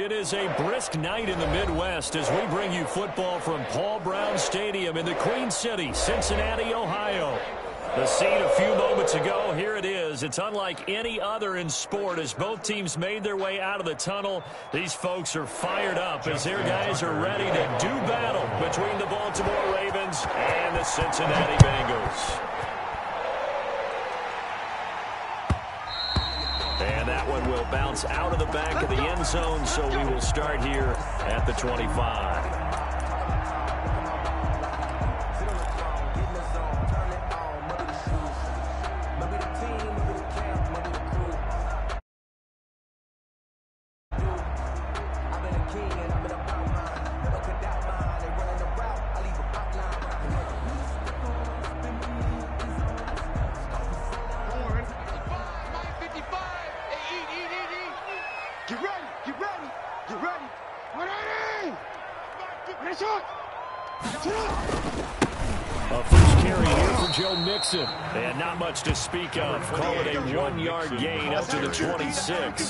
It is a brisk night in the Midwest as we bring you football from Paul Brown Stadium in the Queen City, Cincinnati, Ohio. The scene a few moments ago, here it is. It's unlike any other in sport as both teams made their way out of the tunnel. These folks are fired up as their guys are ready to do battle between the Baltimore Ravens and the Cincinnati Bengals. And that one will bounce out of the back of the end zone, so we will start here at the 25. And not much to speak of. Call it a 1-yard gain up to the 26.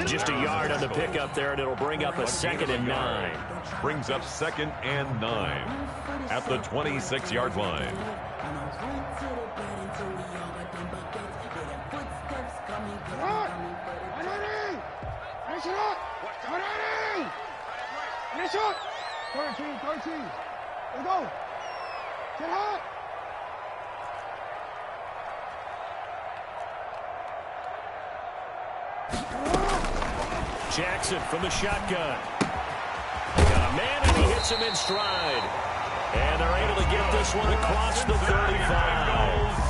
Just a yard on the pickup there, and it'll bring up a 2nd and 9. Brings up 2nd and 9 at the 26-yard line. Let's go. Get hot. Jackson from the shotgun. They got a man, and he hits him in stride. And they're able to get this one across the 35.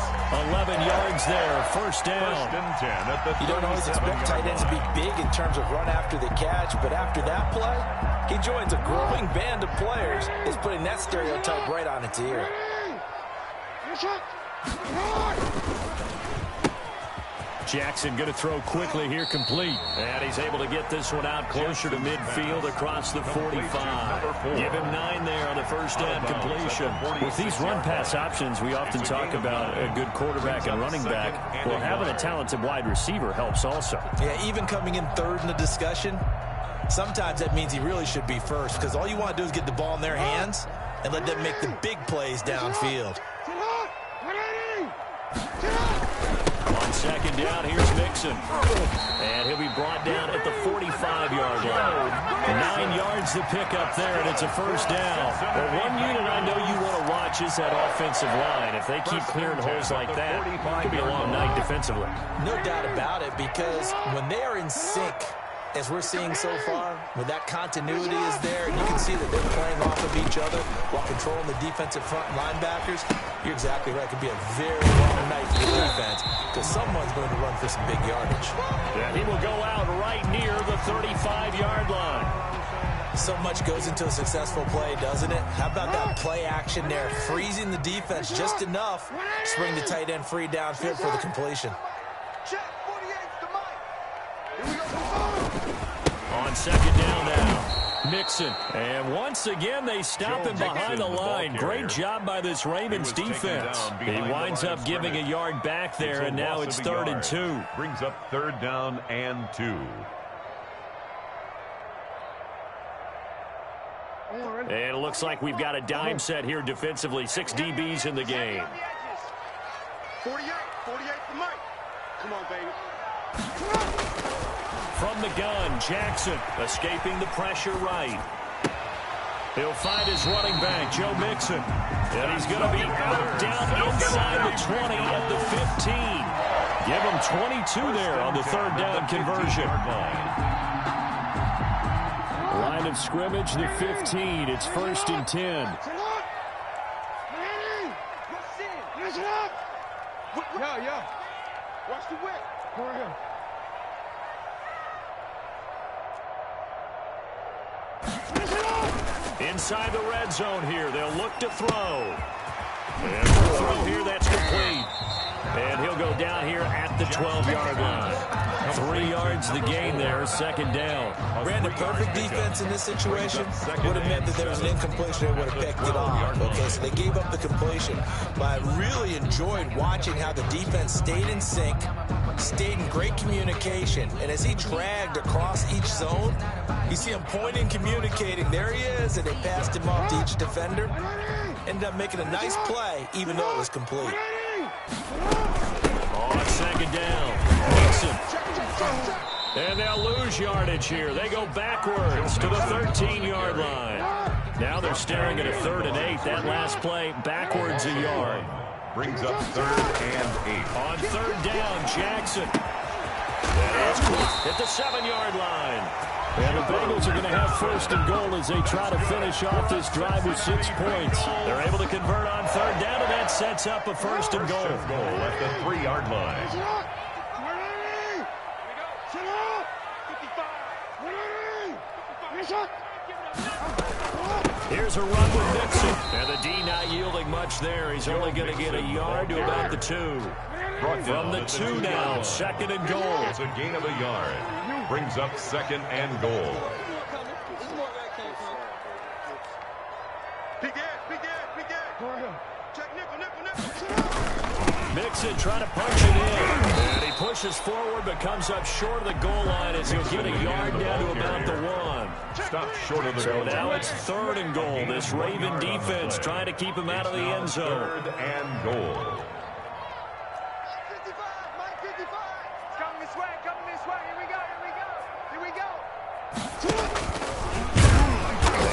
11 yards there, first down. 1st and 10 at the 37. You don't always expect tight ends to be big in terms of run after the catch, but after that play, he joins a growing band of players. Is putting that stereotype right on its ear. Jackson going to throw quickly here, complete. And he's able to get this one out closer to midfield across the 45. Give him 9 there on the first down completion. With these run-pass options, we often talk about a good quarterback and running back. Well, having a talented wide receiver helps also. Yeah, even coming in third in the discussion, sometimes that means he really should be first, because all you want to do is get the ball in their hands and let them make the big plays downfield. On 2nd down, here's Mixon. And he'll be brought down at the 45-yard line. 9 yards to pick up there, and it's a first down. Well, one unit I know you want to watch is that offensive line. If they keep clearing holes like that, it could be a long night defensively. No doubt about it, because when they are in sync, as we're seeing so far, when that continuity is there, and you can see that they're playing off of each other while controlling the defensive front linebackers, you're exactly right. It could be a very long night for the defense because someone's going to run for some big yardage. Yeah, he will go out right near the 35-yard line. So much goes into a successful play, doesn't it? How about that play action there, freezing the defense just enough to bring the tight end free downfield for the completion. On 2nd down now, Mixon. And once again, they stop him behind the line. Great job by this Ravens defense. He winds up giving a yard back there, and now it's 3rd and 2. Brings up 3rd down and 2. And it looks like we've got a dime set here defensively. 6 DBs in the game. 48 for Mike. Come on, baby. From the gun, Jackson escaping the pressure right. He'll find his running back, Joe Mixon. And he's going to be out down inside the 20 at the 15. Give him 22 there on the 3rd down conversion. Line of scrimmage, the 15. It's 1st and 10. Yeah. Watch the whip. For him. Inside the red zone here. They'll look to throw. And the throw here, that's complete. And he'll go down here at the 12-yard line. 3 yards the gain there, 2nd down. Brandon, perfect defense in this situation would have meant that there was an incompletion. They would have picked it off. Okay, so they gave up the completion. But I really enjoyed watching how the defense stayed in sync, stayed in great communication. And as he dragged across each zone, you see him pointing, communicating. There he is, and they passed him off to each defender. Ended up making a nice play, even though it was complete. On second down, Nixon. And they'll lose yardage here. They go backwards to the 13-yard line. Now they're staring at a 3rd and 8. That last play, backwards a yard. Brings up 3rd and 8. On 3rd down, Jackson. That is quick at the 7-yard line. And the Bengals are going to have 1st and goal as they try to finish off this drive with 6 points. They're able to convert on 3rd down, and that sets up a 1st and goal. Goal at the 3-yard line. Here's a run with Nixon. And the D not yielding much there. He's only going to get a yard to about the 2. From the 2 now, 2nd and goal. It's a gain of a yard. Brings up 2nd and goal. Mixon trying to punch it in. And he pushes forward but comes up short of the goal line as he'll get a yard down to about the 1. Stop short of the So goal. now it's 3rd and goal. This Raven defense trying to keep him out of the end zone. 3rd and goal.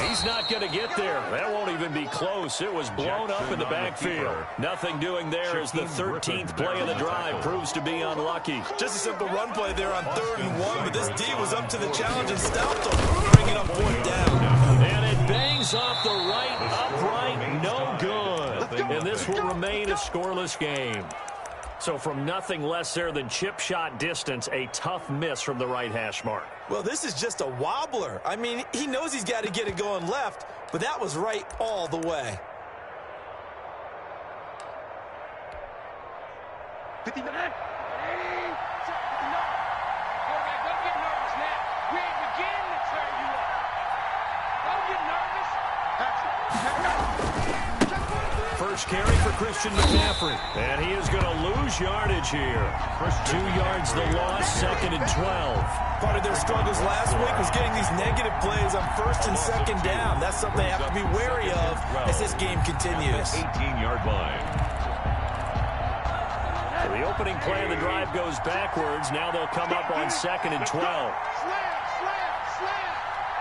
He's not going to get there. That won't even be close. It was blown up in the backfield. Nothing doing there as the 13th play of the drive proves to be unlucky. Just a simple run play there on 3rd and 1, but this D was up to the challenge and stopped him, bringing up 4th down. And it bangs off the right upright. No good. And this will remain a scoreless game. So from nothing less there than chip shot distance, a tough miss from the right hash mark. Well, this is just a wobbler. I mean, he knows he's got to get it going left, but that was right all the way. 59. Quarterback, don't get nervous now. We ain't beginning to turn you up. Don't get nervous. First carry for Christian McCaffrey. And he is going to lose yardage here. 2 yards the loss, 2nd and 12. Part of their struggles last week was getting these negative plays on 1st and 2nd down. That's something they have to be wary of as this game continues. 18-yard line. So the opening play of the drive goes backwards. Now they'll come up on 2nd and 12. Slam.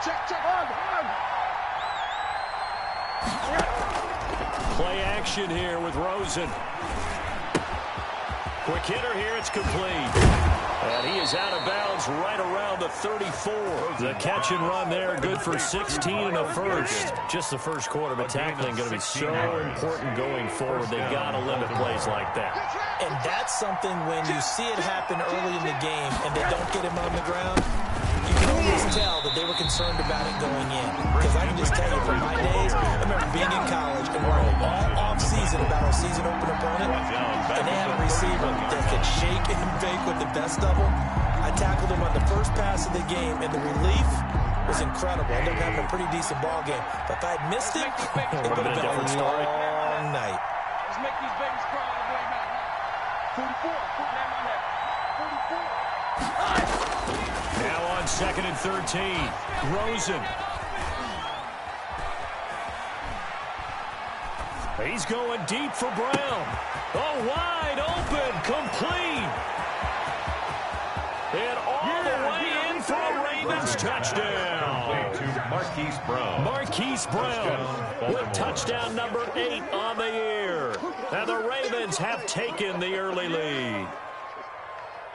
Check. On. Play action here with Rosen. Quick hitter here, it's complete. And he is out of bounds right around the 34. The catch and run there, good for 16 and a first. Just the first quarter, but tackling going to be so important going forward. They've got to limit plays like that. And that's something when you see it happen early in the game and they don't get him on the ground, you can always tell that they were concerned about it going in. Because I can just tell you from my days, I remember being in college and worrying all off-season about our season open opponent, and they had a receiver that could shake and bake with the best of them. I tackled him on the first pass of the game, and the relief was incredible. I ended up having a pretty decent ball game. But if I had missed it, it would have been a long night. Let's make these babies cry all the way back. 44. Put that on that. 44. Now on 2nd and 13. Rosen. He's going deep for Brown. Oh, wide open, complete. And all the way in for a Ravens touchdown. To Marquise Brown. Marquise Brown with touchdown number 8 on the year. And the Ravens have taken the early lead.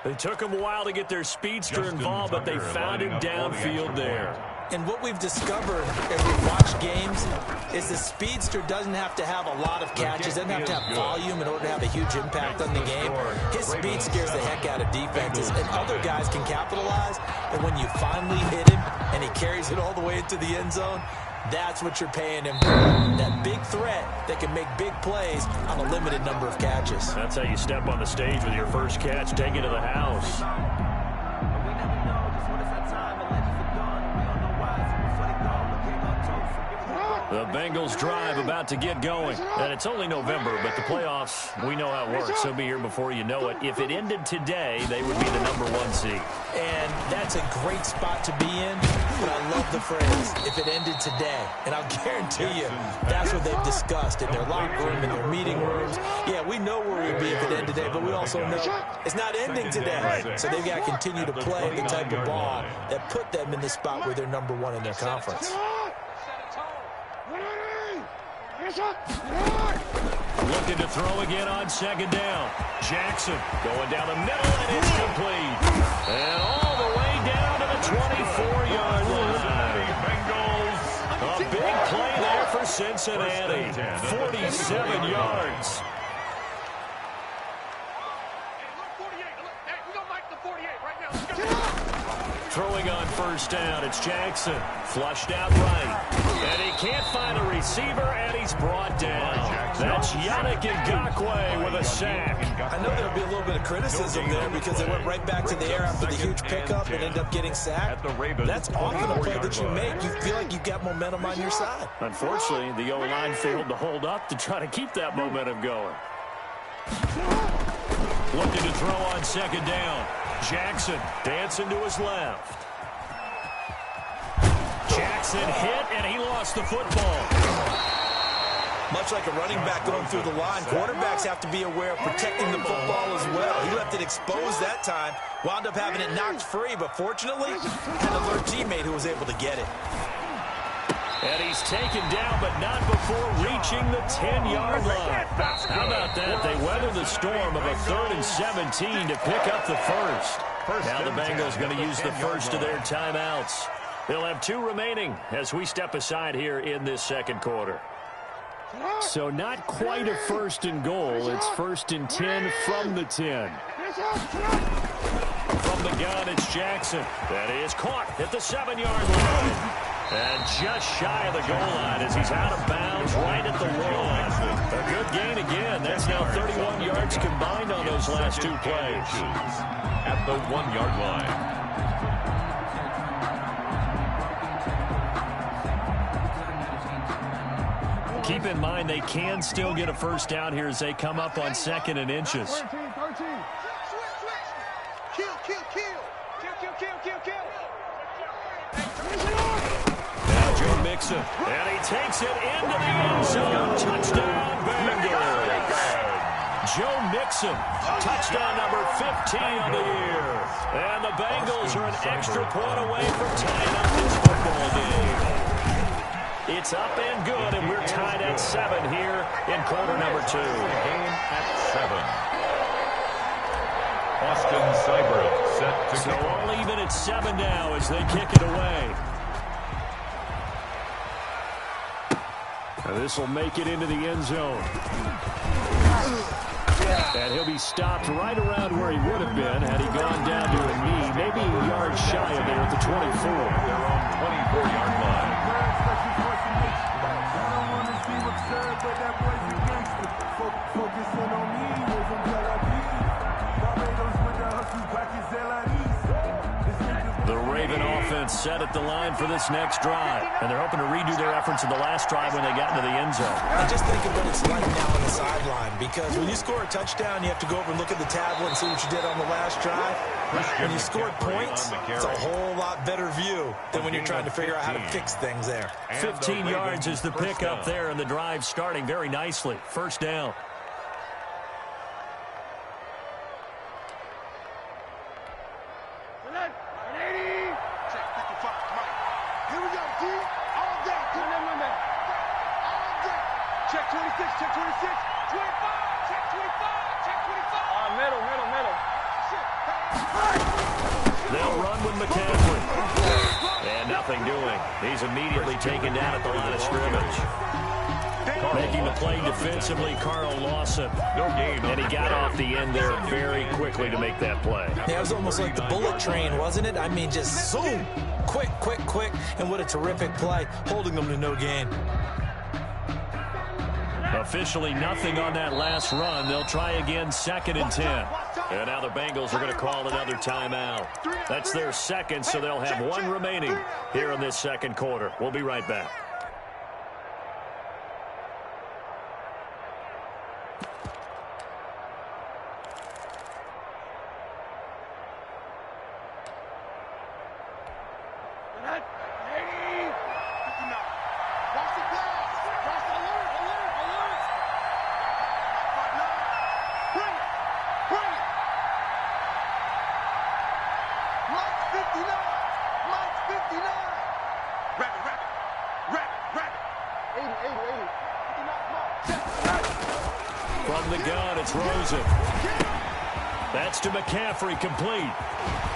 It took them a while to get their speedster involved, but they found him downfield there. And what we've discovered as we watch games is the speedster doesn't have to have a lot of catches, doesn't have to have volume in order to have a huge impact on the game. His speed scares the heck out of defenses, and other guys can capitalize. And when you finally hit him and he carries it all the way into the end zone, that's what you're paying him for. That big threat that can make big plays on a limited number of catches. That's how you step on the stage with your first catch, take it to the house. The Bengals drive about to get going. And it's only November, but the playoffs, we know how it works. They'll be here before you know it. If it ended today, they would be the #1 seed. And that's a great spot to be in, but I love the phrase, if it ended today. And I'll guarantee you, that's what they've discussed in their locker room, in their meeting rooms. Yeah, we know where we'd be if it ended today, but we also know it's not ending today. So they've got to continue to play the type of ball that put them in the spot where they're #1 in their conference. Looking to throw again on second down. Jackson going down the middle, and it's complete. And all the way down to the 24-yard line. Bengals. A big play there for Cincinnati. 47 yards. Throwing on first down, it's Jackson. Flushed out right. And he can't find a receiver, and he's brought down. That's Yannick Ngakoue with a sack. I know there'll be a little bit of criticism there because they went right back to the air after the huge pickup and ended up getting sacked. That's often a play that you make. You feel like you've got momentum on your side. Unfortunately, the O-line failed to hold up to try to keep that momentum going. Looking to throw on second down. Jackson dancing to his left. Jackson hit, and he lost the football. Much like a running back going through the line, quarterbacks have to be aware of protecting the football as well. He left it exposed that time, wound up having it knocked free, but fortunately, had an alert teammate who was able to get it. And he's taken down, but not before reaching the 10-yard line. How about that? They weathered the storm of a 3rd and 17 to pick up the first. Now the Bengals going to use the first of their timeouts. They'll have 2 remaining as we step aside here in this second quarter. So not quite a 1st and goal. It's 1st and 10 from the 10. From the gun, it's Jackson. That is caught at the 7-yard line. And just shy of the goal line as he's out of bounds right at the 1. A good gain again. That's now 31 yards combined on those last 2 plays. At the 1-yard line. Keep in mind they can still get a first down here as they come up on 2nd and inches. 13. Kill. Now Joe Mixon, and he takes it into the end zone. Touchdown, Bengals. Joe Mixon, touchdown number 15 on the year. And the Bengals are an extra point away from tying up this football game. It's up and good, and we're tied at 7 here in quarter number 2. Game at 7. Austin Seibert set to So kick off. all even at 7 now as they kick it away. This will make it into the end zone. And he'll be stopped right around where he would have been had he gone down to a knee, maybe a yard shy of there at the 24. They're on 24-yard line. The Raven offense set at the line for this next drive, and they're hoping to redo their efforts in the last drive when they got into the end zone. And just think of what it's like now on the sideline, because when you score a touchdown, you have to go over and look at the tablet and see what you did on the last drive. When you scored points, it's a whole lot better view than when you're trying to figure out how to fix things there. 15 yards is the pickup there, and the drive starting very nicely. First down. Here we go, D. All day. Check 26, check 26. 25, check 25, check 25. Middle. They'll run with McCaffrey. And nothing doing. He's immediately taken down at the line of scrimmage. Making the play defensively, Carl Lawson. No gain. And he got off the end there very quickly to make that play. Yeah, it was almost like the bullet train, wasn't it? I mean, just zoom. Quick. And what a terrific play, holding them to no gain. Officially nothing on that last run. They'll try again 2nd and 10. And now the Bengals are going to call another timeout. That's their second, so they'll have 1 remaining here in this second quarter. We'll be right back. From the gun, it's Rosen. That's to McCaffrey, complete.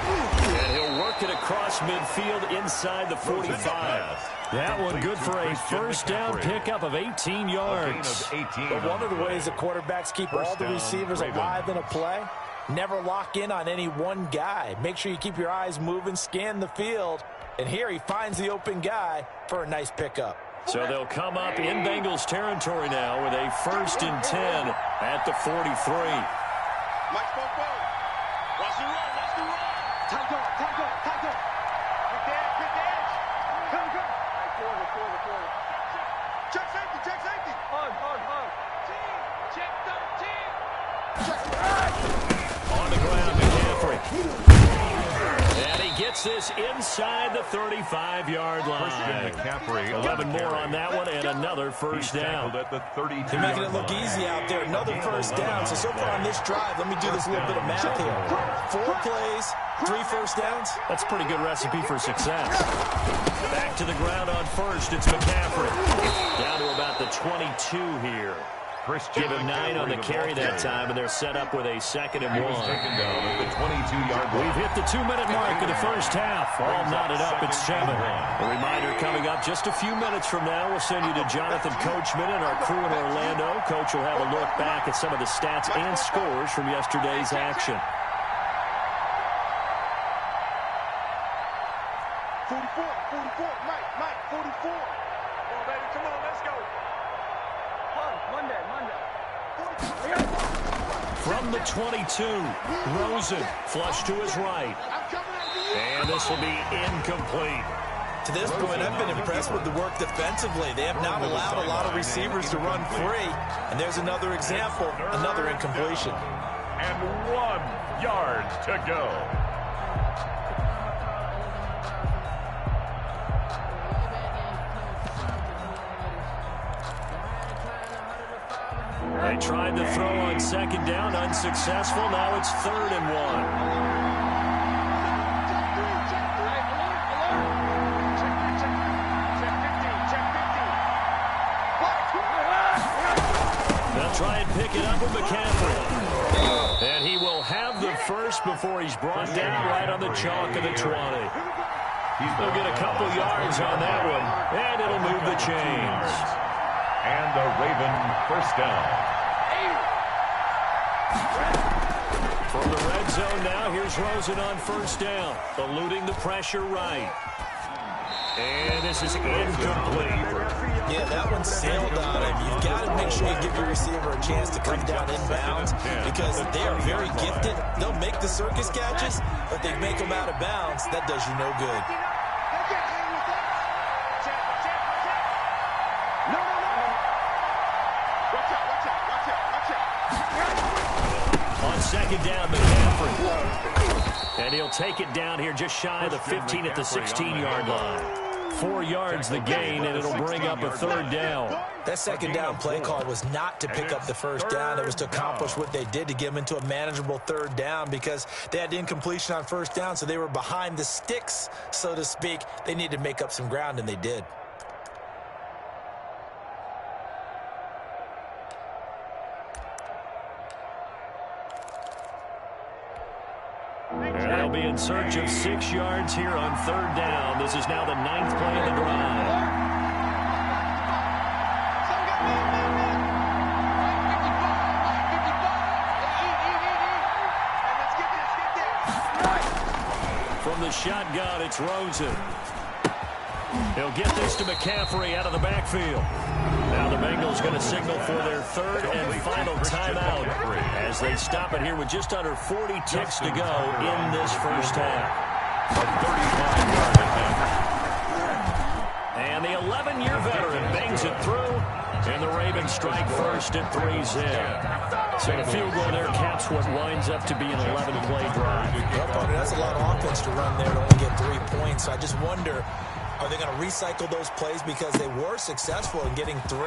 And he'll work it across midfield inside the 45. That one good for a first down pickup of 18 yards. But one of the ways the quarterbacks keep all the receivers alive in a play, never lock in on any one guy. Make sure you keep your eyes moving, scan the field. And here he finds the open guy for a nice pickup. So they'll come up in Bengals territory now with a 1st and 10 at the 43. Mike spoke forward. Watch the run, watch the run. Tight dog, tight dog, tight dog. Quick dash, quick dash. Come, come. Forward. Check safety, check safety. Hug. Check 13. Check. On the ground, McCaffrey. And he gets this inside the 35-yard line. McCaffrey 11 more on that one and another first down. At the 32 They're making it look easy out there. Another first down. So far on this drive, let me do this little bit of math here. 4 plays, 3 first downs. That's a pretty good recipe for success. Back to the ground on first. It's McCaffrey. Down to about the 22 here. Give him 9 on the carry that time, and they're set up with a 2nd and 1. Taken down at the 22-yard line. We've hit the 2-minute mark of the first half. All knotted up at 7. A reminder coming up just a few minutes from now. We'll send you to Jonathan Coachman and our crew in Orlando. Coach will have a look back at some of the stats and scores from yesterday's action. 44, Mike, 44. Come on, baby, come on, let's go. Monday. From the 22, Rosen flush to his right. And this will be incomplete. To this point, I've been impressed with the work defensively. They have not allowed a lot of receivers to run free. And there's another example, another incompletion. And 1 yard to go. They tried to throw on 2nd down, unsuccessful. Now it's 3rd and 1. They'll try and pick it up with McCaffrey. And he will have the first before he's brought down right on the chalk of the 20. He'll get a couple yards on that one, and it'll move the chains. And a Raven first down. From the red zone now, here's Rosen on 1st down. Eluding the pressure right. And this is incomplete. Yeah, that one sailed on him. You've got to make sure you give your receiver a chance to come down inbounds because they are very gifted. They'll make the circus catches, but they make them out of bounds. That does you no good. On 2nd down, McCaffrey. And he'll take it down here just shy of the 15 at the 16-yard line. 4 yards the gain, and it'll bring up a 3rd down. That 2nd down play call was not to pick up the first down. It was to accomplish what they did to get them into a manageable 3rd down because they had incompletion on 1st down, so they were behind the sticks, so to speak. They needed to make up some ground, and they did. And they'll be in search of 6 yards here on 3rd down. This is now the 9th play of the drive. From the shotgun, it's Rosen. He'll get this to McCaffrey out of the backfield. Now the Bengals going to signal for their 3rd and final timeout as they stop it here with just under 40 ticks to go in this first half. A 35-yard attempt. And the 11-year veteran bangs it through, and the Ravens strike first at 3-0. So the field goal there caps what winds up to be an 11-play drive. Well, that's a lot of offense to run there to only get 3 points. So I just wonder, are they going to recycle those plays because they were successful in getting 3?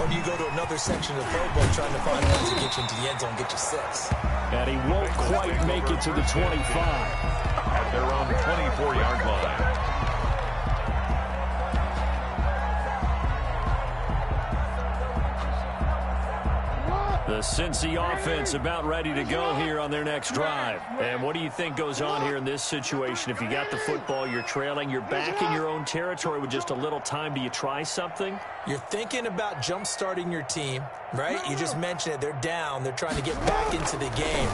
Or do you go to another section of the playbook trying to find ones to get you into the end zone and get you 6? And he won't quite make it to the 25. At their own 24-yard line. The Cincy offense about ready to go here on their next drive. And what do you think goes on here in this situation? If you got the football, you're trailing, you're back in your own territory with just a little time. Do you try something? You're thinking about jump-starting your team, right? You just mentioned it. They're down. They're trying to get back into the game.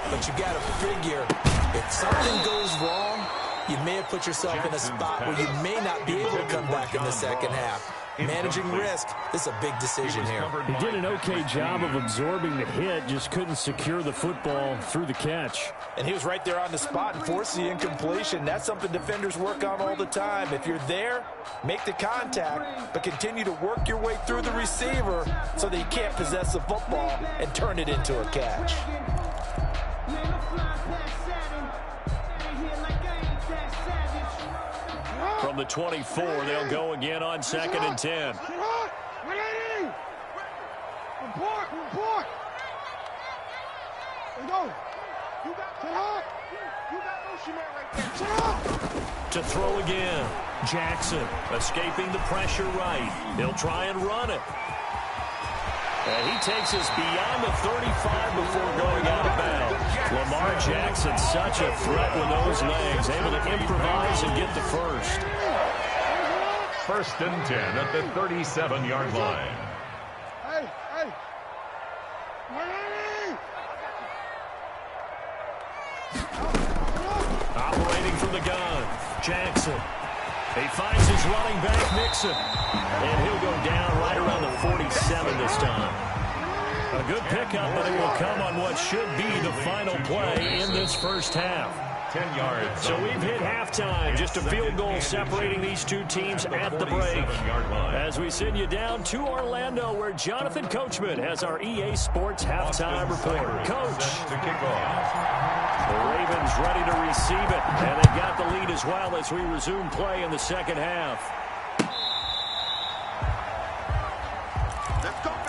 But you got to figure, if something goes wrong, you may have put yourself in a spot where you may not be able to come back in the second half. Managing risk, this is a big decision here. He did an okay job of absorbing the hit, just couldn't secure the football through the catch. And he was right there on the spot and forced the incompletion. That's something defenders work on all the time. If you're there, make the contact, but continue to work your way through the receiver so that you can't possess the football and turn it into a catch. From the 24, they'll go again on 2nd and 10. Report. There you go. You got motion man right there. To throw again. Jackson escaping the pressure right. He'll try and run it. And he takes us beyond the 35 before going out of bounds. Lamar Jackson, such a threat with those legs, able to improvise and get the first. 1st and 10 at the 37-yard line. Hey. Operating from the gun. Jackson. He finds his running back, Mixon. And he'll go down right around the 47 this time. A good pickup, but it will come on what should be the final play in this first half. 10 yards. So we've hit halftime. Just a field goal separating these two teams at the break. As we send you down to Orlando, where Jonathan Coachman has our EA Sports halftime report. Coach. The Ravens ready to receive it, and they've got the lead as well as we resume play in the second half. Let's go, baby.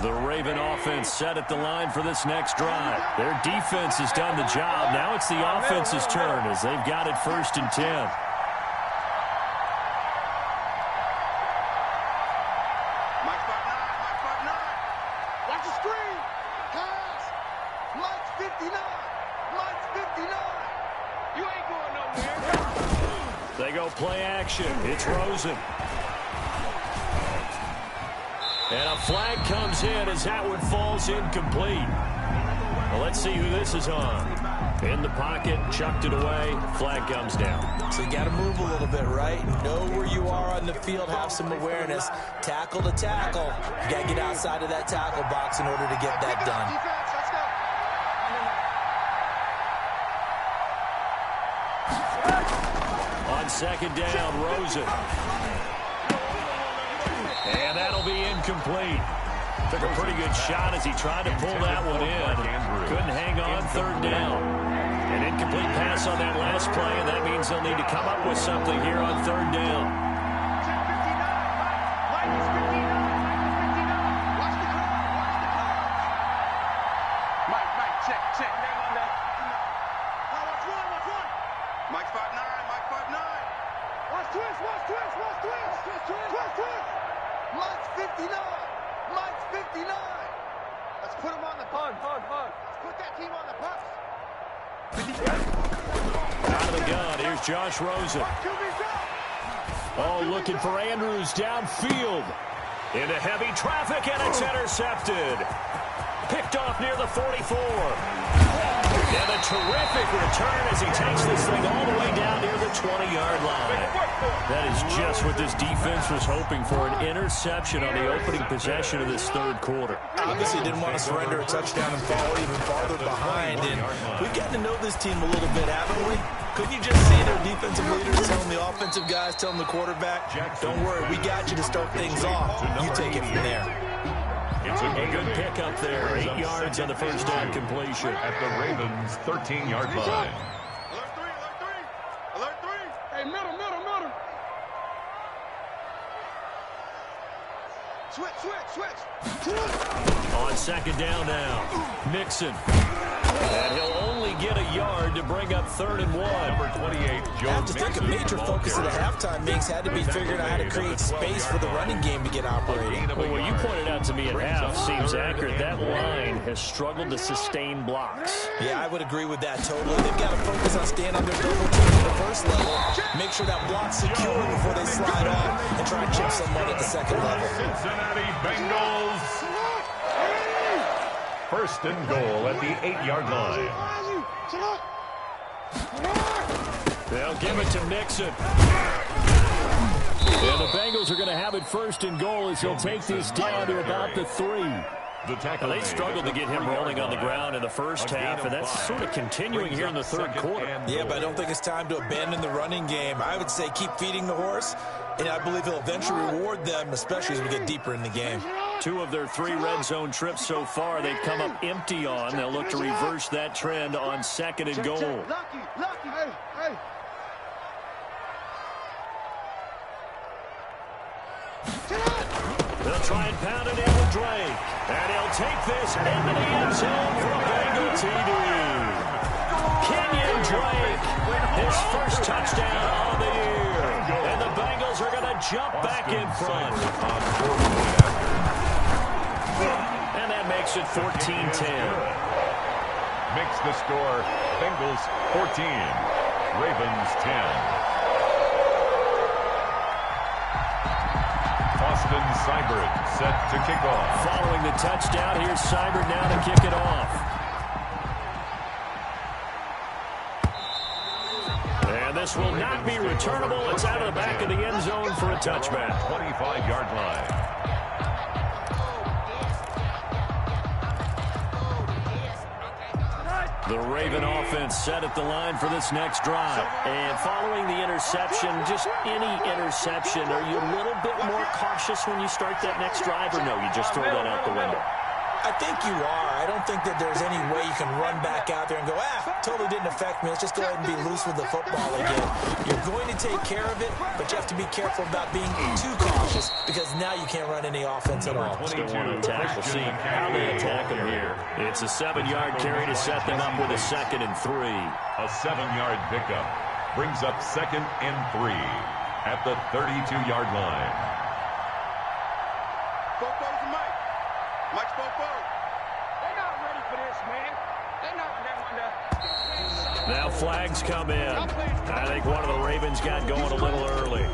The Raven offense set at the line for this next drive. Their defense has done the job. Now it's the offense's turn as they've got it 1st and 10. Mike 5-9. Watch the screen. Pass. Mike's 59. You ain't going nowhere. They go play action. It's Rosen. And a flag comes in as that one falls incomplete. Well, let's see who this is on. In the pocket, chucked it away, flag comes down. So you got to move a little bit, right? Know where you are on the field, have some awareness. Tackle to tackle. You got to get outside of that tackle box in order to get that done. Defense, let's go. On 2nd down, Rosen. And that'll be incomplete. Took a pretty good shot as he tried to pull that one in. Couldn't hang on 3rd down. An incomplete pass on that last play, and that means they'll need to come up with something here on 3rd down. Mike, check. Watch one. Mike 5-9. Watch twist. Mike's 59. Let's put him on the punt. Let's put that team on the punt. Out of the gun, here's Josh Rosen. Oh, looking for Andrews downfield. Into heavy traffic, and it's intercepted. Picked off near the 44. And a terrific return as he takes this thing all the way down near the 20-yard line. That is just what this defense was hoping for, an interception on the opening possession of this 3rd quarter. Obviously didn't want to surrender a touchdown and fall even farther behind. And we've gotten to know this team a little bit, haven't we? Couldn't you just see their defensive leaders telling the offensive guys, telling the quarterback, don't worry, we got you to start things off. You take it from there. It's a good pickup there. 8 yards on the first down completion. At the Ravens' 13-yard line. Alert 3. Hey, middle. Switch. On 2nd down now. Mixon. And he'll only get a yard good to bring up 3rd and 1. Number 28, Joe. I have to think a major focus of the halftime mix had to be figuring out how to create space for the running game to get operating. Well, what you pointed out to me at half seems accurate. That line has struggled to sustain blocks. Yeah, I would agree with that totally. They've got to focus on staying on their double team at the first level, make sure that block's secure before they slide off, and try and chip someone at the second level. Cincinnati Bengals. 1st and goal at the 8-yard line. They'll give it to Mixon. And the Bengals are going to have it 1st and goal as he'll take this down to about the 3. They struggled to get him rolling on the ground in the first half, and that's sort of continuing here in the 3rd quarter. Yeah, but I don't think it's time to abandon the running game. I would say keep feeding the horse, and I believe he'll eventually reward them, especially as we get deeper in the game. 2 of their 3 red zone trips so far they've come up empty on. They'll look to reverse that trend on 2nd and goal. Lucky. Hey. They'll try and pound it in with Drake. And he'll take this into the end zone for a Bengal TD. Kenyon Drake, his first touchdown of the year. And the Bengals are going to jump back in front. And that makes it 14-10. Makes the score Bengals 14, Ravens 10. Austin Seibert set to kick off. Following the touchdown, here's Seibert now to kick it off. And this will not be returnable. It's out of the back of the end zone for a touchback. 25-yard line. The Raven offense set at the line for this next drive. And following the interception, just any interception, are you a little bit more cautious when you start that next drive, or no, you just throw that out the window? I think you are. I don't think that there's any way you can run back out there and go, totally didn't affect me. Let's just go ahead and be loose with the football again. You're going to take care of it, but you have to be careful about being too cautious because now you can't run any offense at all. Still want to attack. We'll see how they attack him here. It's a 7-yard carry to set them up with a 2nd and 3. A 7-yard pickup brings up 2nd and 3 at the 32-yard line. Mike's Bobo. They're not ready for this, man. They're not. Now flags come in. I think one of the Ravens got going a little early.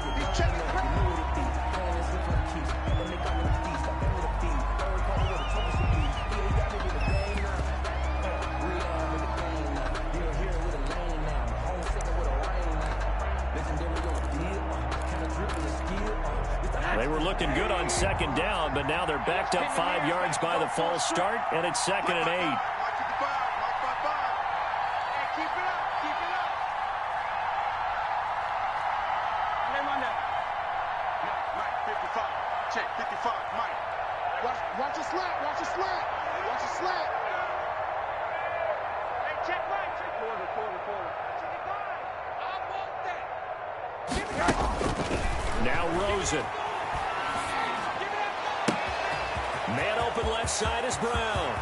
They were looking good on 2nd down, but now they're backed up 5 yards by the false start, and it's 2nd and 8. Hey, keep it up. Mike, 55. Check, 55. Mike. Watch your slant. Hey, check right. Quarter. I want that. Now Rosen. Man open left side is Brown.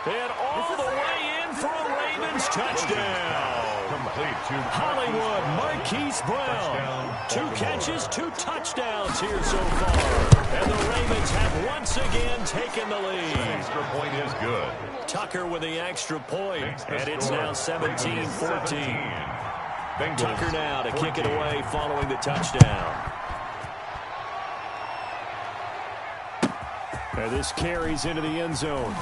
And all the way in for a Ravens touchdown. Complete to Hollywood Marquise Brown. 2 catches, 2 touchdowns here so far. And the Ravens have once again taken the lead. Extra point is good. Tucker with the extra point, and it's now 17-14. Tucker now to kick it away following the touchdown. And this carries into the end zone.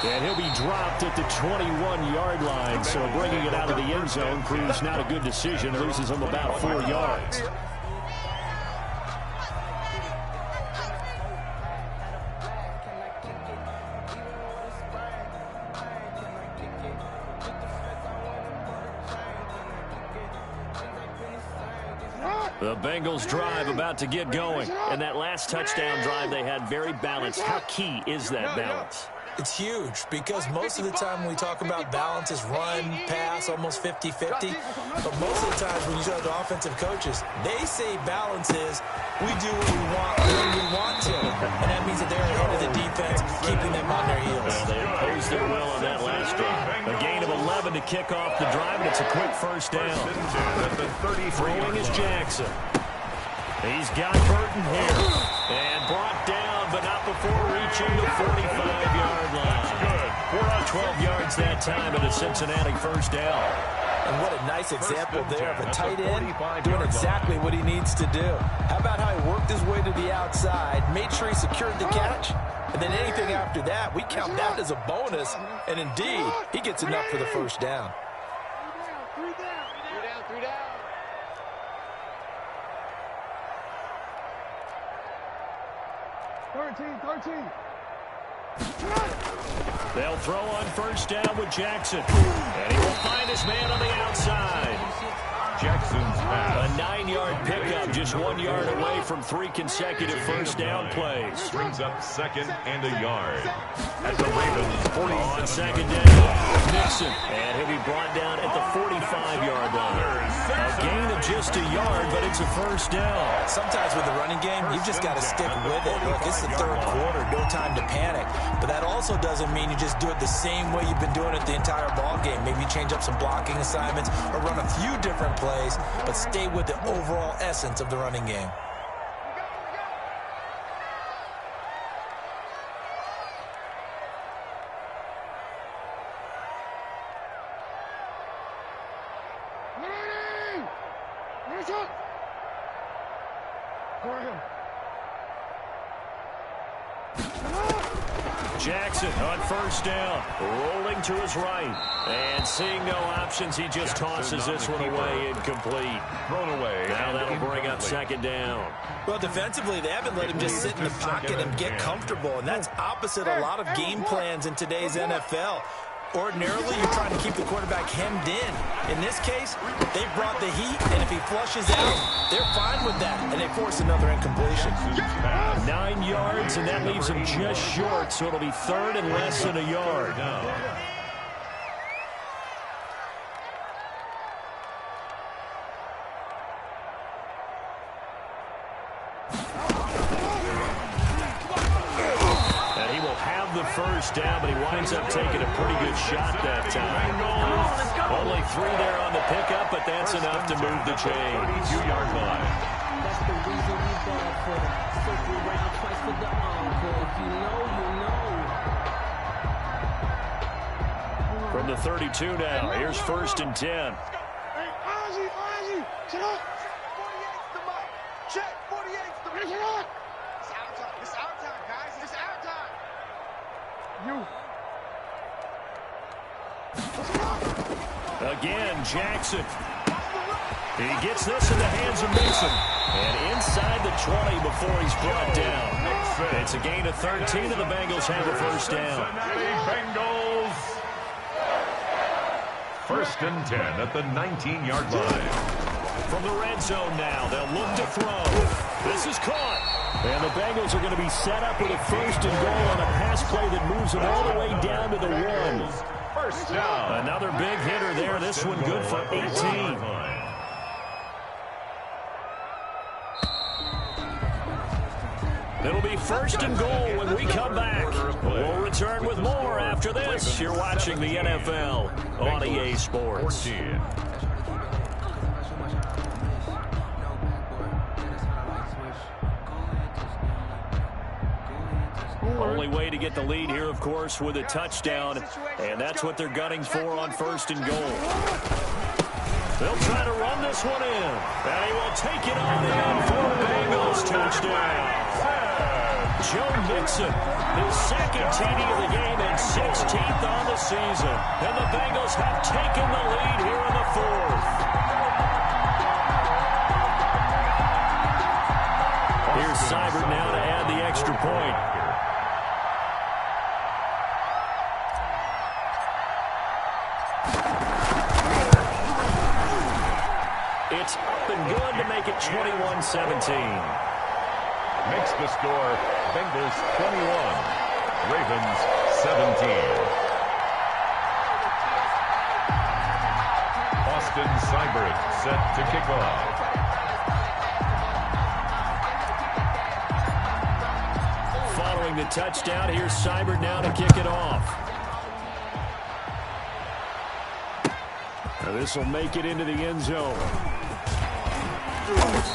And he'll be dropped at the 21-yard line, so bringing it out of the end zone proves not a good decision. Loses him about 4 yards. The Bengals drive about to get going. And that last touchdown drive they had very balanced. How key is that balance? It's huge because most of the time when we talk about balance is run, pass, almost 50-50. But most of the times when you talk to offensive coaches, they say balance is we do what we want when we want to. And that means that they're ahead of the defense, keeping them on to kick off the drive, and it's a quick first down. At the 33. Throwing is Jackson. He's got Burton here. And brought down, but not before reaching the 45-yard line. Good. 12 yards that time, and a Cincinnati first down. And what a nice example there of a tight end doing exactly what he needs to do. How about how he worked his way to the outside, made sure he secured the catch, and then anything after that, we count that as a bonus. And indeed, he gets enough for the first down. Three down. 13. They'll throw on first down with Jackson. And he will find his man on the outside. Jackson's pass. A 9-yard pickup, just 1 yard away from 3 consecutive first down plays. Brings up second and a yard. At the Ravens 40. On second down, Nixon. And he'll be brought down at the 45-yard line. A gain of just a yard, but it's a first down. Sometimes with the running game, you've just got to stick with it. Look, it's the third quarter, no time to panic. But that also doesn't mean you just do it the same way you've been doing it the entire ball game. Maybe change up some blocking assignments or run a few different plays, but stay with the overall essence of the running game. Jackson on first down, rolling to his right, and seeing no options, he just tosses this one away, incomplete. Thrown away. Now that'll bring up second down. Well, defensively, they haven't let him just sit in the pocket and get comfortable, and that's opposite a lot of game plans in today's NFL. Ordinarily, you're trying to keep the quarterback hemmed in. In this case, they brought the heat, and if he flushes out, they're fine with that, and they force another incompletion. 9 yards, and that leaves him just short, so it'll be third and less than a yard. First down, but he winds up taking a pretty good shot that time. Only 3 there on the pickup, but that's enough to move the chains. 32-yard line. That's the reason we bad for the circle round twice for the encore. If you know, you know. From the 32 now, here's first and 10. Hey, Ozzy, shut up. 48's the mic. Check, 48's the mic. It's our time. It's our time, guys. It's our time. Again, Jackson. He gets this in the hands of Mason. And inside the 20 before he's brought down. It's a gain of 13, and the Bengals have a first down. Bengals. First and 10 at the 19-yard line. From the red zone now, they'll look to throw. This is caught. And the Bengals are going to be set up with a first and goal on a pass play that moves them all the way down to the 1. First down. Another big hitter there. This one good for 18. It'll be first and goal when we come back. We'll return with more after this. You're watching the NFL on EA Sports. 14. Only way to get the lead here, of course, with a touchdown, and that's what they're gunning for on first and goal. They'll try to run this one in, and he will take it on in for a Bengals touchdown. Joe Mixon, his second TD of the game and 16th on the season, and the Bengals have taken the lead here in the 4th. Here's Seibert now to add the extra point. It's up and good to make it 21-17. Makes the score Bengals 21, Ravens 17. Austin Seibert set to kick off. Following the touchdown, here's Seibert now to kick it off. Now this will make it into the end zone.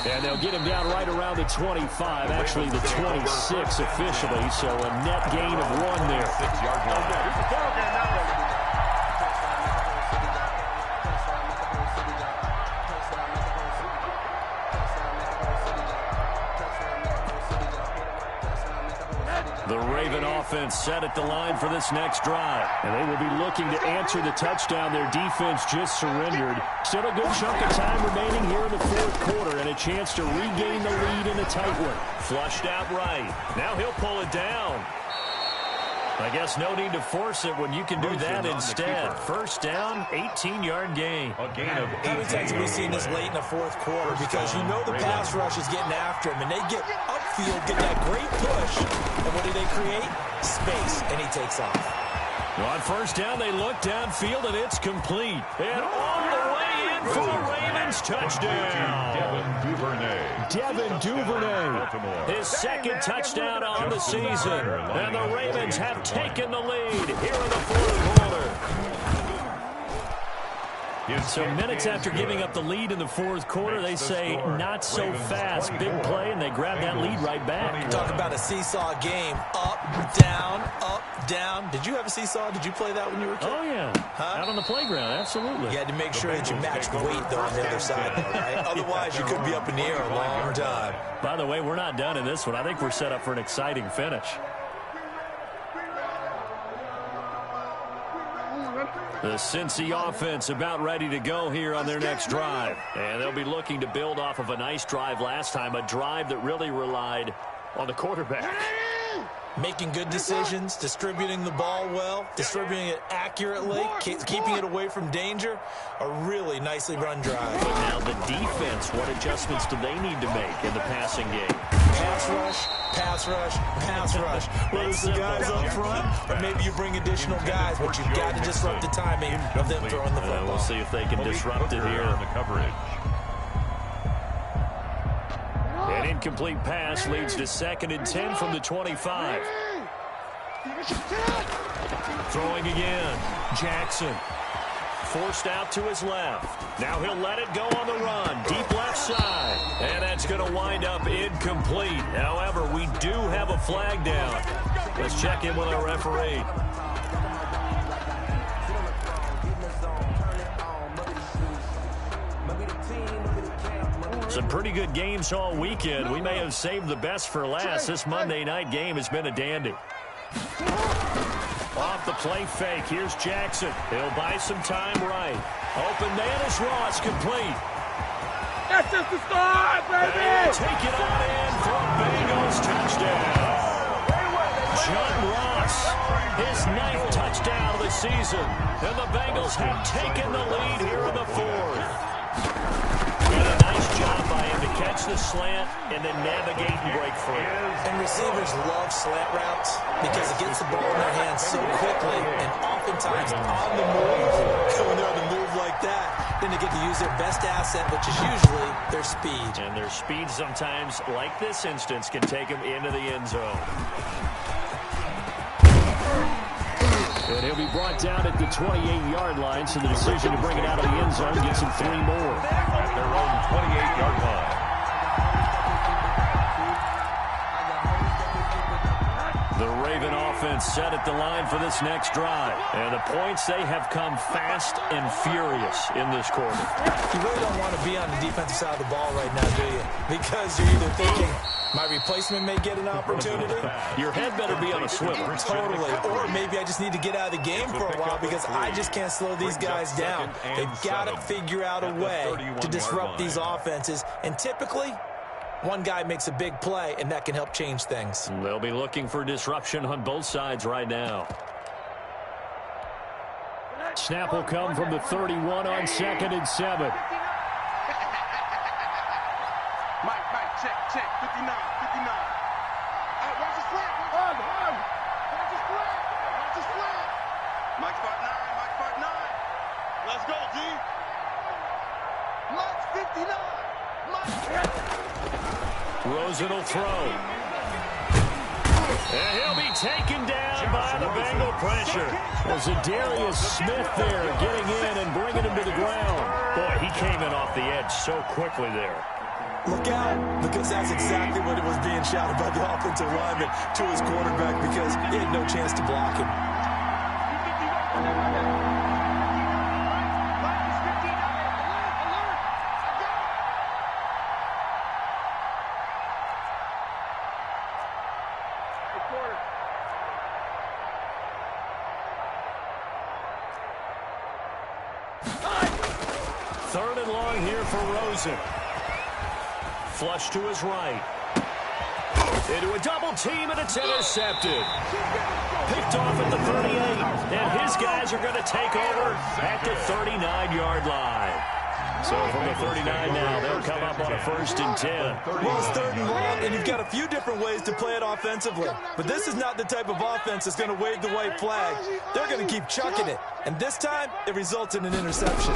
And they'll get him down right around the 25, actually the 26 officially, so a net gain of 1 there. 6-yard line. The Raven offense set at the line for this next drive. And they will be looking to answer the touchdown their defense just surrendered. Still a good chunk of time remaining here in the fourth quarter and a chance to regain the lead in a tight one. Flushed out right. Now he'll pull it down. I guess no need to force it when you can do that instead. First down, 18-yard gain. A gain of 18. How many times have we seen this late in the fourth quarter? Because you know the pass rush is getting after him, and they get upfield, get that great push. And what do they create? Space, and he takes off. On first down, they look downfield, and it's complete. And on the way in for a Ravens touchdown. Devin Duvernay. His second touchdown on the season. And the Ravens have taken the lead here in the fourth quarter. So minutes after giving up the lead in the fourth quarter, they say not so fast. Big play, and they grab that lead right back. Talk about a seesaw game. Up, down, up, down. Did you have a seesaw? Did you play that when you were a kid? Oh, yeah. Huh? Out on the playground, absolutely. You had to make sure that you matched weight, though, on the other side, though, right? Otherwise, you could be up in the air a long time. By the way, we're not done in this one. I think we're set up for an exciting finish. The Cincy offense about ready to go here on their next drive. And they'll be looking to build off of a nice drive last time, a drive that really relied on the quarterback. Making good decisions, distributing the ball well, distributing it accurately, keeping it away from danger. A really nicely run drive. But now the defense, what adjustments do they need to make in the passing game? Pass rush, pass rush, pass rush. Whether it's the guys up front, or maybe you bring additional guys, but you've got to disrupt the timing of them throwing the football. We'll see if they can disrupt it here. On the coverage. An incomplete pass leads to 2nd and 10 from the 25. Throwing again. Jackson. Forced out to his left. Now he'll let it go on the run. Deep left side. And that's going to wind up incomplete. However, we do have a flag down. Let's check in with our referee. Some pretty good games all weekend. We may have saved the best for last. This Monday night game has been a dandy. Off the play fake. Here's Jackson. He'll buy some time right. Open man is Ross, complete. That's just the start, baby! And take it on in for a Bengals touchdown. John Ross, his 9th touchdown of the season. And the Bengals have taken the lead here in the fourth. And a nice job by him to catch the slant and then navigate and break free. And receivers love slant routes because it gets the ball in their hands so quickly and oftentimes on the move. When they're on the move like that, then they get to use their best asset, which is usually their speed. And their speed sometimes, like this instance, can take them into the end zone. And he'll be brought down at the 28-yard line, so the decision to bring it out of the end zone gets him 3 more. At their own 28-yard line. The Raven offense set at the line for this next drive. And the points, they have come fast and furious in this quarter. You really don't want to be on the defensive side of the ball right now, do you? Because you're either thinking, my replacement may get an opportunity. Your head better be on a swivel. Totally. Or maybe I just need to get out of the game for a while because I just can't slow these guys down. They've got to figure out a way to disrupt these offenses. And typically, one guy makes a big play, and that can help change things. They'll be looking for disruption on both sides right now. Snap will come from the 31 on 2nd and 7. Mike, check, 59. Hey, watch the slant. Watch the slant. Mike spot 9. Let's go, G. Mike 59. Rosen will throw. And he'll be taken down by the Bengal pressure. Well, Zadarius Smith there getting in and bringing him to the ground. Boy, he came in off the edge so quickly there. Look out, because that's exactly what it was being shouted by the offensive lineman to his quarterback, because he had no chance to block him. Third and long here for Rosen. Flush to his right. Into a double team, and it's intercepted. Picked off at the 38, and his guys are going to take over at the 39-yard line. So from the 39 now, they'll come up on a 1st and 10. Well, it's 3rd and long, and you've got a few different ways to play it offensively. But this is not the type of offense that's going to wave the white flag. They're going to keep chucking it. And this time, it results in an interception.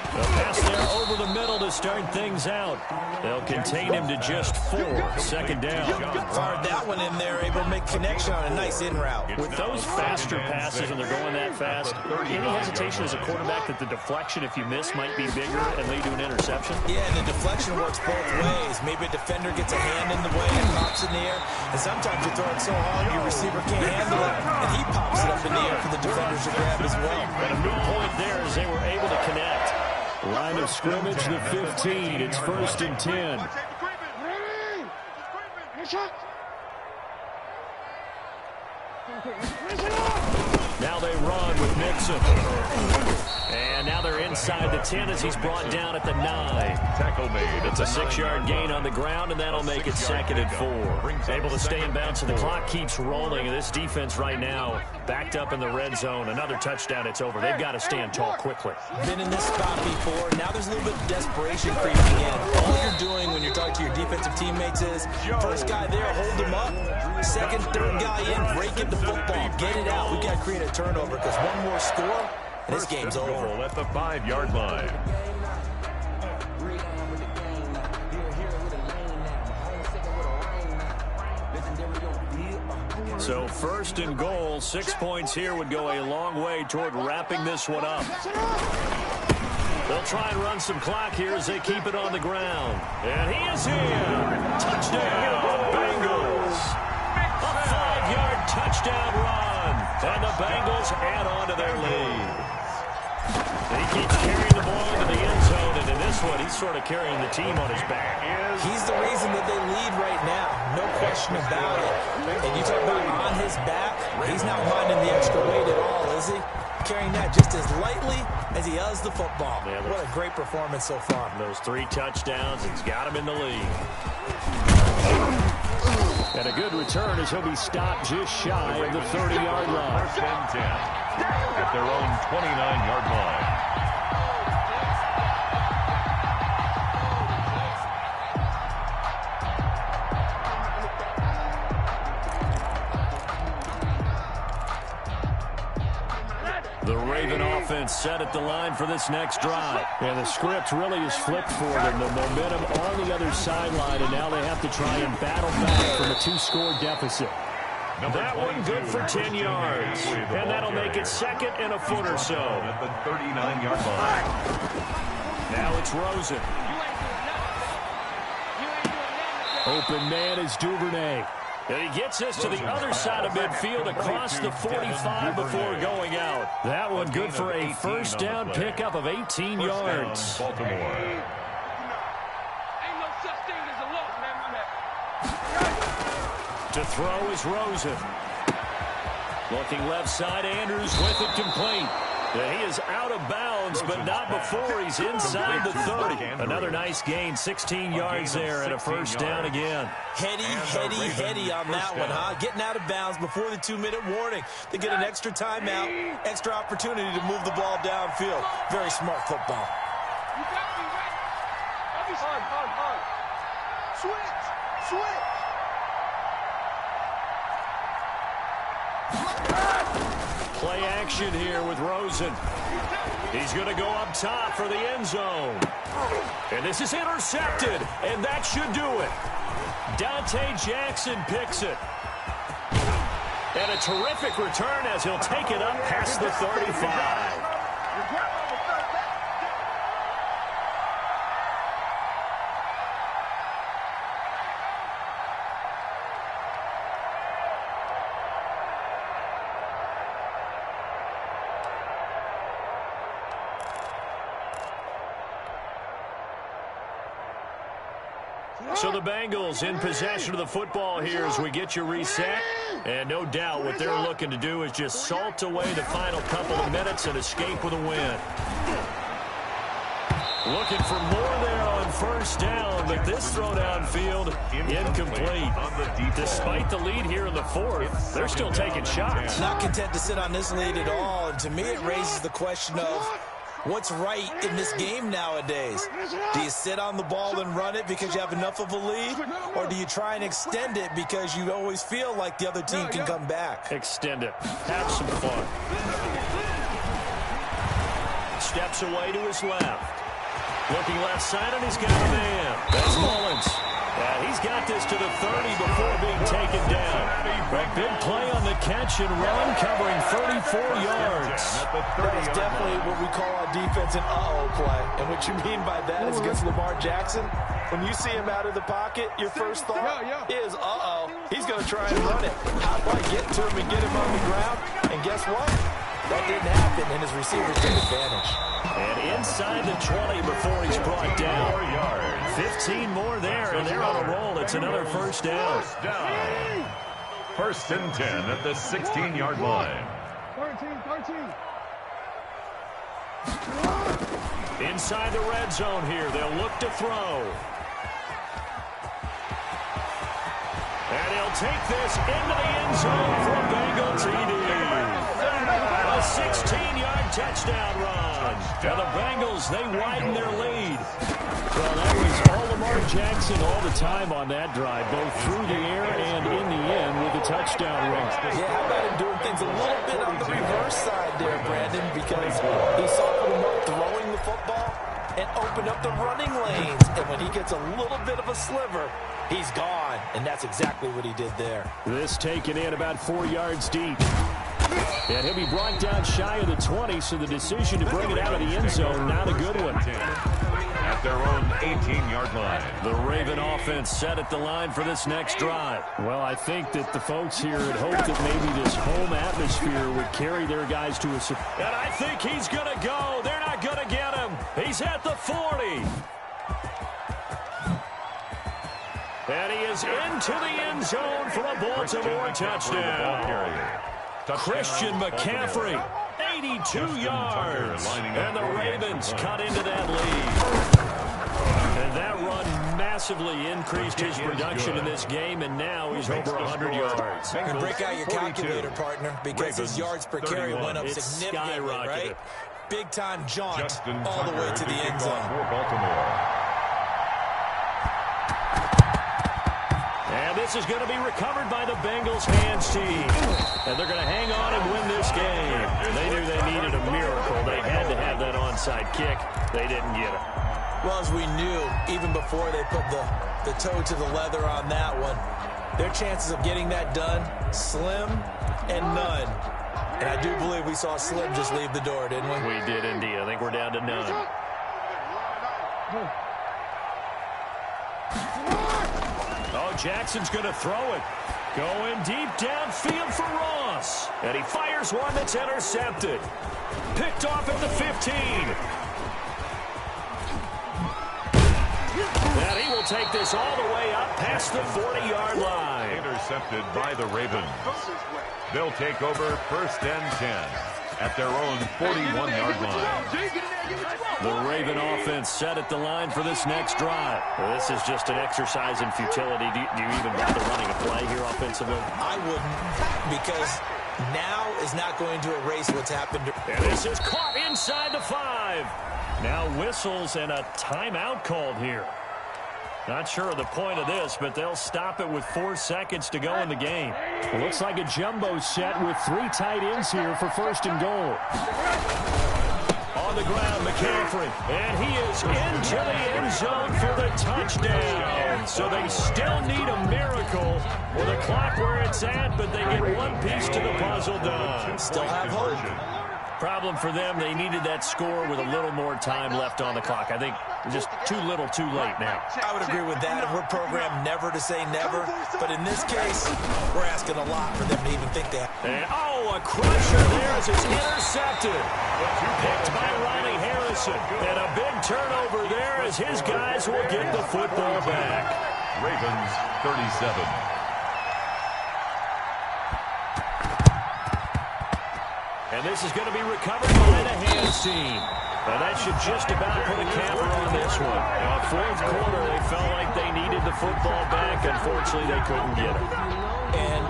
A pass there over the middle to start things out. They'll contain him to just 4. 2nd down. Fired that one in there, able to make connection on a nice in route. With those faster passes and they're going that fast, any hesitation as a quarterback that the deflection, if you miss, might be bigger and lead to an interception? Yeah, and the deflection works both ways. Maybe a defender gets a hand in the way and pops in the air, and sometimes you throw it so hard your receiver can't handle it, and he pops it up in the air for the defenders to grab as well. And a moot point there as they were able to connect. Line of scrimmage, the 15. It's 1st and 10. Now they run with Nixon. And now they're inside the 10 as he's brought down at the 9. Tackle made. It's a 6-yard gain on the ground, and that'll make it 2nd and 4. Able to stay in bounds, and the clock keeps rolling. And this defense right now backed up in the red zone. Another touchdown, it's over. They've got to stand tall quickly. Been in this spot before. Now there's a little bit of desperation creeping in. All you're doing when you're talking to your defensive teammates is, first guy there, hold him up. 2nd, 3rd guy in, break it the football. Get it out. We've got to create a turnover, because one more score, and this game's over. At the 5-yard line. So 1st and goal, 6 points here would go a long way toward wrapping this one up. They'll try and run some clock here as they keep it on the ground. And he is here. Touchdown, Bengals. A 5-yard touchdown run. And the Bengals add on to their lead. And he keeps carrying the ball into the end zone, and in this one, he's sort of carrying the team on his back. He's the reason that they lead right now, no question about it. And you talk about on his back, he's not minding the extra weight at all, is he? Carrying that just as lightly as he does the football. Yeah, what a great performance so far. Those 3 touchdowns, it's got him in the lead. And a good return as he'll be stopped just shy of the 30-yard line. 1st and 10 at their own 29-yard line. The Raven offense set at the line for this next drive. And the script really is flipped for them. The momentum on the other sideline, and now they have to try and battle back from a 2-score deficit. That one good for 10 yards. And that'll make it 2nd and a foot or so. At the 39-yard line. Now it's Rosen. Open man is Duvernay. And he gets us to the other side of midfield across the 45 before going out. That one good for a 1st down pickup of 18 yards. Baltimore. Ain't no such thing as a loss, man. To throw is Rosen. Looking left side, Andrews with it complete. And he is out of bounds, but not before he's inside the 30. Another nice gain, 16 yards there, and a 1st down again. Heady on that one, huh? Getting out of bounds before the 2-minute warning. They get an extra timeout, extra opportunity to move the ball downfield. Very smart football. You got me right. Hard. Switch. Play action here with Rosen. He's going to go up top for the end zone. And this is intercepted, and that should do it. Dante Jackson picks it. And a terrific return as he'll take it up past the 35. So the Bengals in possession of the football here as we get you reset. And no doubt what they're looking to do is just salt away the final couple of minutes and escape with a win. Looking for more there on first down, but this throw downfield incomplete. Despite the lead here in the fourth, they're still taking shots. Not content to sit on this lead at all. And to me, it raises the question of what's right in this game nowadays? Do you sit on the ball and run it because you have enough of a lead? Or do you try and extend it because you always feel like the other team can come back? Extend it. Have some fun. Steps away to his left. Looking left side, and he's got a man. That's Mullins. He's got this to the 30 before being taken down. A big play on the catch and run, covering 34 yards. That is definitely what we call a defense an uh-oh play. And what you mean by that is against Lamar Jackson, when you see him out of the pocket, your first thought is, uh-oh, he's going to try and run it. How do I get to him and get him on the ground? And guess what? That didn't happen, and his receivers took advantage. And inside the 20 before he's brought down. 15 more there, and they're on a roll. It's another first down. First and 10 at the 16-yard line. 13. Inside the red zone here, they'll look to throw. And he'll take this into the end zone for a Bengal TD. A 16-yard touchdown run. And the Bengals, they widen their lead. Well, that was all Lamar Jackson all the time on that drive, both through the air and in the end with a touchdown run. Yeah, how about him doing things a little bit on the reverse side there, Brandon, because he softened him up throwing the football and opened up the running lanes. And when he gets a little bit of a sliver, he's gone. And that's exactly what he did there. This taken in about 4 yards deep. And he'll be brought down shy of the 20, so the decision to bring it out of the end zone, not a good one. At their own 18-yard line. The Raven offense set at the line for this next drive. Well, I think that the folks here had hoped that maybe this home atmosphere would carry their guys to a... And I think he's going to go. They're not going to get him. He's at the 40. And he is into the end zone for a Baltimore touchdown. Christian McCaffrey, 82 yards. And the Ravens cut into that lead. And that run massively increased his production in this game, and now he's over 100 yards. You can break out your calculator, partner, because his yards per carry went up significantly, right? Big-time jaunt all the way to the end zone. And this is going to be recovered by the Bengals hands team. And they're going to hang on and win this game. They knew they needed a miracle. They had to have that onside kick. They didn't get it. Well, as we knew, even before they put the toe to the leather on that one, their chances of getting that done, slim and none. And I do believe we saw Slim just leave the door, didn't we? We did indeed. I think we're down to none. Oh, Jackson's going to throw it. Going deep downfield for Ross. And he fires one that's intercepted. Picked off at the 15. And he will take this all the way up past the 40-yard line. Intercepted by the Ravens. They'll take over first and 10 at their own 41-yard line. The Raven offense set at the line for this next drive. Well, this is just an exercise in futility. Do you even bother running a play here offensively? I wouldn't, because now is not going to erase what's happened. And this is caught inside the 5. Now whistles and a timeout called here. Not sure of the point of this, but they'll stop it with 4 seconds to go in the game. It looks like a jumbo set with 3 tight ends here for first and goal. On the ground, McCaffrey, and he is into the end zone for the touchdown. So they still need a miracle with the clock where it's at, but they get one piece to the puzzle done. Still have hope. Problem for them, they needed that score with a little more time left on the clock. I think just too little too late now. I would agree with that. We're programmed never to say never. But in this case, we're asking a lot for them to even think that. And, oh, a crusher there as it's intercepted. Picked by Ronnie Harrison. And a big turnover there as his guys will get the football back. Ravens 37. And this is going to be recovered by the hands team. And that should just about put a capper on this one. Fourth quarter, they felt like they needed the football back. Unfortunately, they couldn't get it. And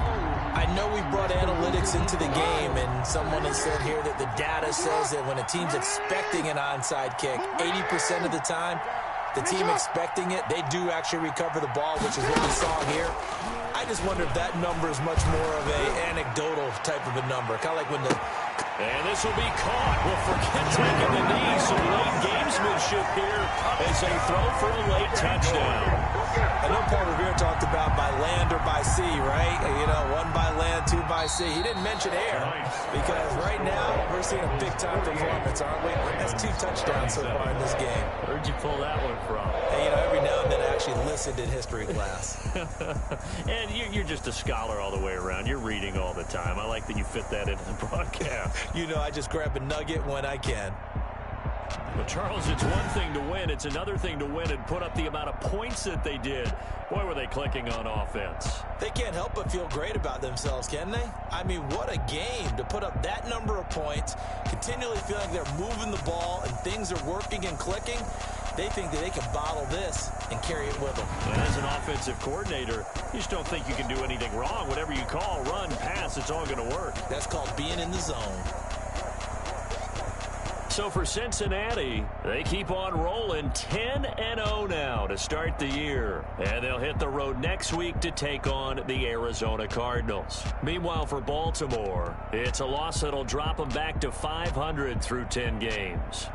I know we brought analytics into the game, and someone has said here that the data says that when a team's expecting an onside kick, 80% of the time, the team expecting it, they do actually recover the ball, which is what we saw here. I just wonder if that number is much more of a anecdotal type of a number, kind of like when the... And this will be caught. Well, forget taking the knee. Some late gamesmanship here as they throw for a late touchdown. I know Paul Revere talked about by land or by sea, right? You know, one by land, two by sea. He didn't mention air because right now we're seeing a big-time performance, aren't we? That's 2 touchdowns so far in this game. Where'd you pull that one from? And, you know, every now and then I actually listened in history class. And you're just a scholar all the way around. You're reading all the time. I like that you fit that into the broadcast. You know, I just grab a nugget when I can. But, Charles, it's one thing to win. It's another thing to win and put up the amount of points that they did. Boy, were they clicking on offense. They can't help but feel great about themselves, can they? I mean, what a game to put up that number of points, continually feeling they're moving the ball and things are working and clicking. They think that they can bottle this and carry it with them. And as an offensive coordinator, you just don't think you can do anything wrong. Whatever you call, run, pass, it's all going to work. That's called being in the zone. So for Cincinnati, they keep on rolling 10-0 now to start the year. And they'll hit the road next week to take on the Arizona Cardinals. Meanwhile, for Baltimore, it's a loss that'll drop them back to 500 through 10 games.